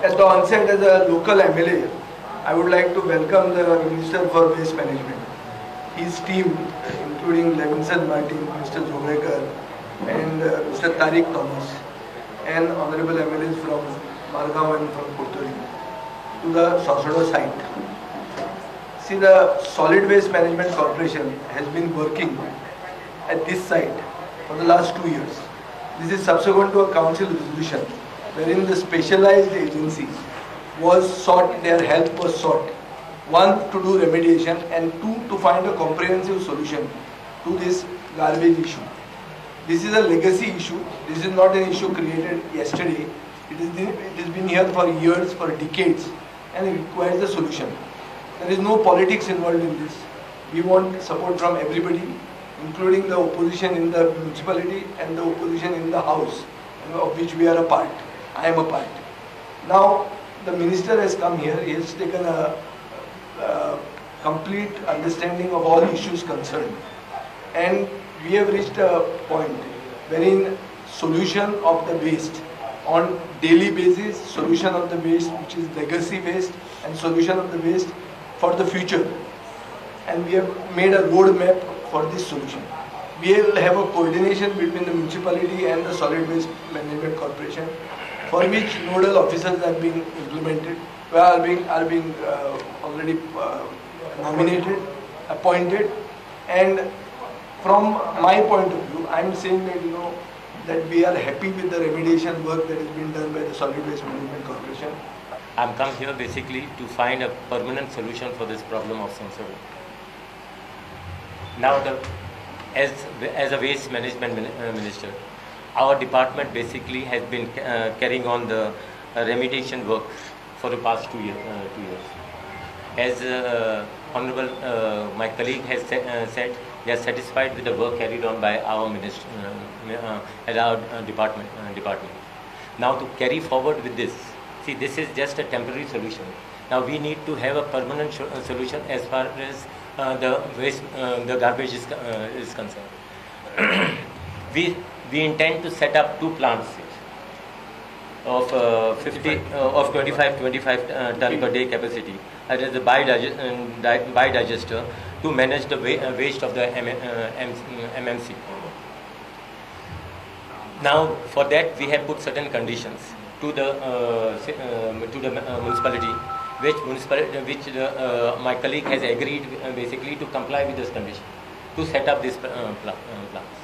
At the onset, as a local MLA, I would like to welcome the Minister for Waste Management, his team, including Levinson Martin, Mr. Zovekar, and Mr. Tariq Thomas, and Honorable MLAs from Margao and from Purturi, to the Sosoda site. See, the Solid Waste Management Corporation has been working at this site for the last 2 years. This is subsequent to a council resolution wherein the specialized agency was sought, their help was sought. One, to do remediation, and two, to find a comprehensive solution to this garbage issue. This is a legacy issue. This is not an issue created yesterday. It has been here for years, for decades, and it requires a solution. There is no politics involved in this. We want support from everybody, including the opposition in the municipality and the opposition in the house, of which we are a part. I am a part. Now, the minister has come here. He has taken a complete understanding of all issues concerned, and we have reached a point wherein solution of the waste on daily basis, solution of the waste which is legacy waste, and solution of the waste for the future. And we have made a roadmap for this solution. We will have a coordination between the municipality and the Solid Waste Management Corporation, for which nodal officers are being implemented, are being already nominated, appointed, and from my point of view, I am saying that that we are happy with the remediation work that has been done by the Solid Waste Management Corporation. I'm come here basically to find a permanent solution for this problem of censorship. Now, as a waste management minister, our department basically has been carrying on the remediation work for the past 2 years. As Honorable my colleague has said, they are satisfied with the work carried on by our minister at our department. Now, to carry forward with this, see, this is just a temporary solution. Now we need to have a permanent solution as far as the waste, the garbage is concerned. we intend to set up 2 plants of 25 ton per day capacity. That is the biodigester to manage the waste of the MMC. Now, for that we have put certain conditions to the municipality, which my colleague has agreed basically to comply with this condition to set up these plants.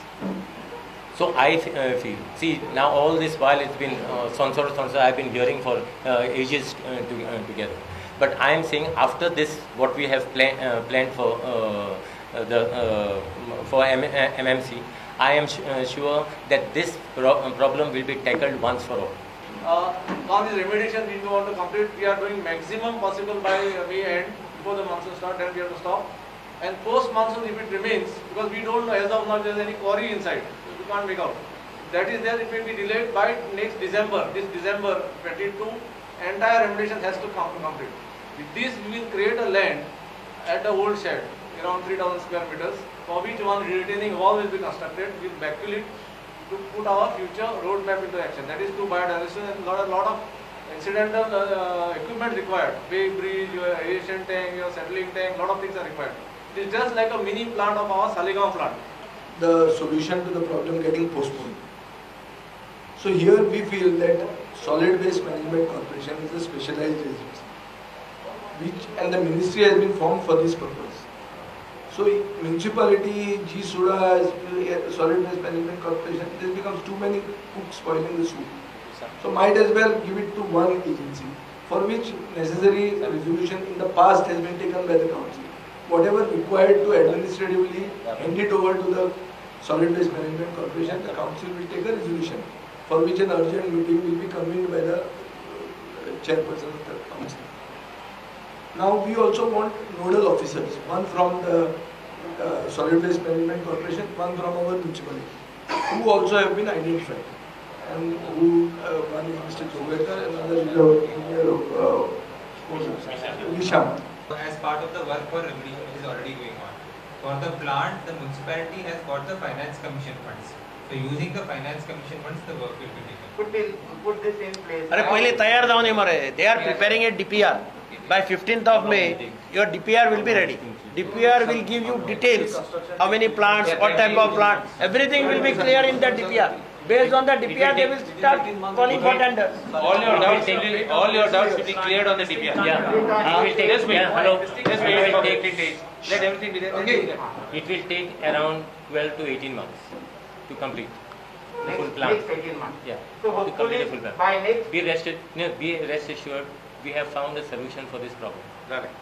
So I feel, see, now all this while it's been sponsor, I've been hearing for ages together. But I am saying after this, what we have planned for MMC, I am sure that this problem will be tackled once for all. Now this remediation we want to complete, we are doing maximum possible by May end, before the monsoon start, then we have to stop. And post monsoon, if it remains, because we don't know as of now there is any quarry inside, we can't make out. That is there, it may be delayed by next December. This December 22, entire remediation has to come complete. With this, we will create a land at the old shed, around 3,000 square meters, for which one retaining wall will be constructed. We will backfill it to put our future roadmap into action. That is to biodiversity and lot of incidental equipment required. Big bridge, your aeration tank, your settling tank, lot of things are required. It is just like a mini plant of our Saligaon plant. The solution to the problem getting postponed. So here we feel that Solid Waste Management Corporation is a specialized agency, and the ministry has been formed for this purpose. So municipality, GSUDA, Solid Waste Management Corporation, this becomes too many cooks spoiling the soup. So might as well give it to one agency, for which necessary resolution in the past has been taken by the council. Whatever required to administratively hand it over to the Solid Waste Management Corporation, the council will take a resolution, for which an urgent meeting will be convened by the chairperson of the council. Now we also want nodal officers, one from the Solid Waste Management Corporation, one from our municipality, who also have been identified, and who one is Mr. Zovekar, another is Visham. As part of the work for remediation which is already going on, for the plant, the municipality has got the finance commission funds, So using the finance commission funds, the work will be taken. Put this in place. अरे पहले तैयार जाओ नहीं मरे. They are preparing a DPR. By 15th of May, your DPR will be ready. DPR will give you details. How many plants, what type of plant, everything will be clear in the DPR. Based on the DPR, they will start calling for tenders. All your doubts will be cleared on the DPR. Yeah, it will take. Just wait. Yeah, hello. Just wait for 15 days. Let everything be there. Okay. It will take around 12 to 18 months to complete the full plan. Next 18 months. Yeah, So to complete the full hopefully plan. by next Be rest assured, we have found a solution for this problem. Correct.